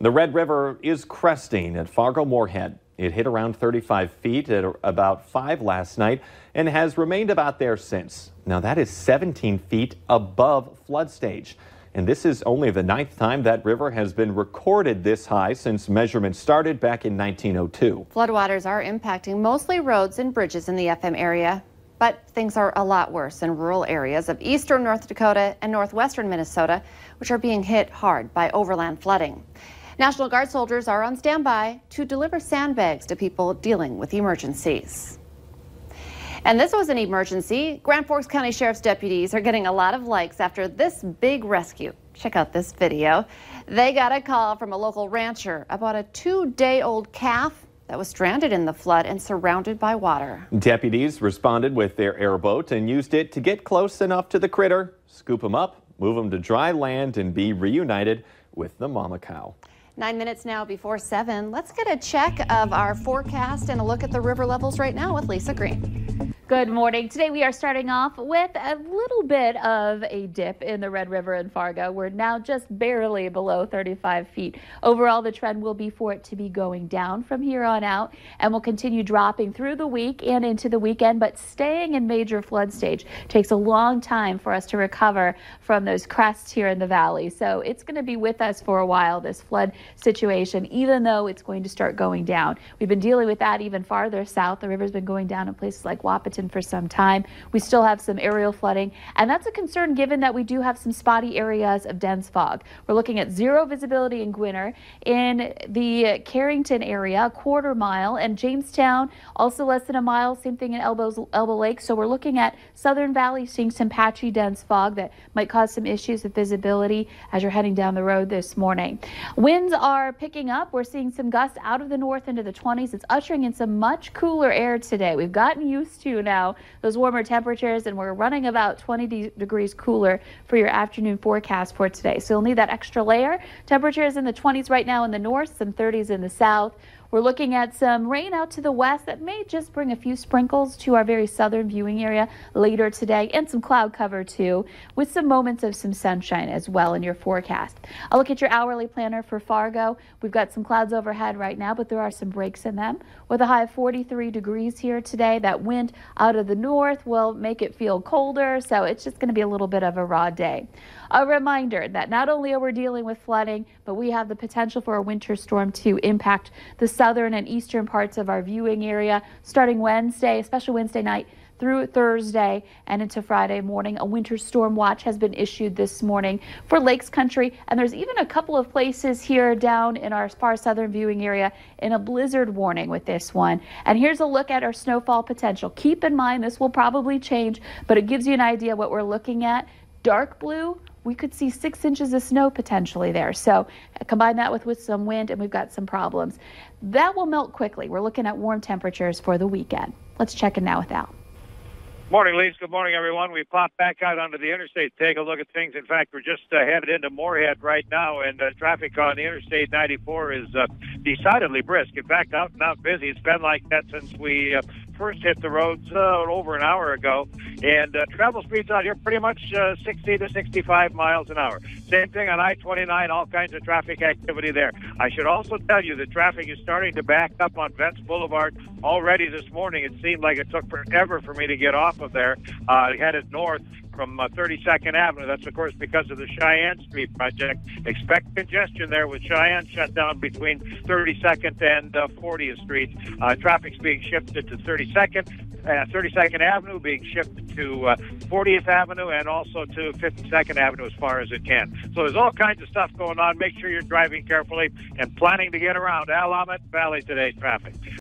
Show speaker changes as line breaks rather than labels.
The Red River is cresting at Fargo-Moorhead. It hit around 35 feet at about 5 last night and has remained about there since. Now that is 17 feet above flood stage. And this is only the 9th time that river has been recorded this high since measurements started back in 1902.
Floodwaters are impacting mostly roads and bridges in the FM area. But things are a lot worse in rural areas of eastern North Dakota and northwestern Minnesota, which are being hit hard by overland flooding. National Guard soldiers are on standby to deliver sandbags to people dealing with emergencies. And this was an emergency. Grand Forks County Sheriff's deputies are getting a lot of likes after this big rescue. Check out this video. They got a call from a local rancher about a 2-day-old calf that was stranded in the flood and surrounded by water.
Deputies responded with their airboat and used it to get close enough to the critter, scoop him up, move him to dry land, and be reunited with the mama cow.
9 minutes now before 7. Let's get a check of our forecast and a look at the river levels right now with Lisa Green.
Good morning. Today we are starting off with a little bit of a dip in the Red River in Fargo. We're now just barely below 35 feet. Overall, the trend will be for it to be going down from here on out and will continue dropping through the week and into the weekend, but staying in major flood stage. Takes a long time for us to recover from those crests here in the valley. So it's going to be with us for a while, this flood situation, even though it's going to start going down. We've been dealing with that even farther south. The river's been going down in places like Wahpeton for some time. We still have some aerial flooding, and that's a concern given that we do have some spotty areas of dense fog. We're looking at 0 visibility in Gwinner, in the Carrington area, a 1/4 mile, and Jamestown also less than a mile. Same thing in Elbow Lake. So we're looking at Southern Valley, seeing some patchy dense fog that might cause some issues with visibility as you're heading down the road this morning. Winds are picking up. We're seeing some gusts out of the north into the 20s. It's ushering in some much cooler air today. We've gotten used to now those warmer temperatures, and we're running about 20 degrees cooler for your afternoon forecast for today. So you'll need that extra layer. Temperatures in the 20s right now in the north, some 30s in the south. We're looking at some rain out to the west that may just bring a few sprinkles to our very southern viewing area later today, and some cloud cover too, with some moments of some sunshine as well in your forecast. I'll look at your hourly planner for Fargo. We've got some clouds overhead right now, but there are some breaks in them with a high of 43 degrees here today. That wind out of the north will make it feel colder, so it's just going to be a little bit of a raw day. A reminder that not only are we dealing with flooding, but we have the potential for a winter storm to impact the southern and eastern parts of our viewing area starting Wednesday, especially Wednesday night through Thursday and into Friday morning. A winter storm watch has been issued this morning for Lakes Country, and there's even a couple of places here down in our far southern viewing area in a blizzard warning with this one. And here's a look at our snowfall potential. Keep in mind this will probably change, but it gives you an idea what we're looking at. Dark blue, we could see 6 inches of snow potentially there. So combine that with some wind and we've got some problems. That will melt quickly. We're looking at warm temperatures for the weekend. Let's check in now with Al.
Morning, Lisa. Good morning, everyone. We popped back out onto the interstate to take a look at things. In fact, we're just headed into Moorhead right now, and traffic on the Interstate 94 is decidedly brisk. In fact, out and out busy. It's been like that since we first hit the roads over an hour ago. And travel speeds out here pretty much 60 to 65 miles an hour. Same thing on I-29, all kinds of traffic activity there. I should also tell you the traffic is starting to back up on Vents Boulevard already this morning. It seemed like it took forever for me to get off of there, headed north from 32nd Avenue. That's, of course, because of the Cheyenne Street project. Expect congestion there with Cheyenne shut down between 32nd and 40th Street. Traffic's being shifted to 32nd Avenue, being shifted to 40th Avenue, and also to 52nd Avenue as far as it can. So there's all kinds of stuff going on. Make sure you're driving carefully and planning to get around. Al Ahmed, Valley Today traffic.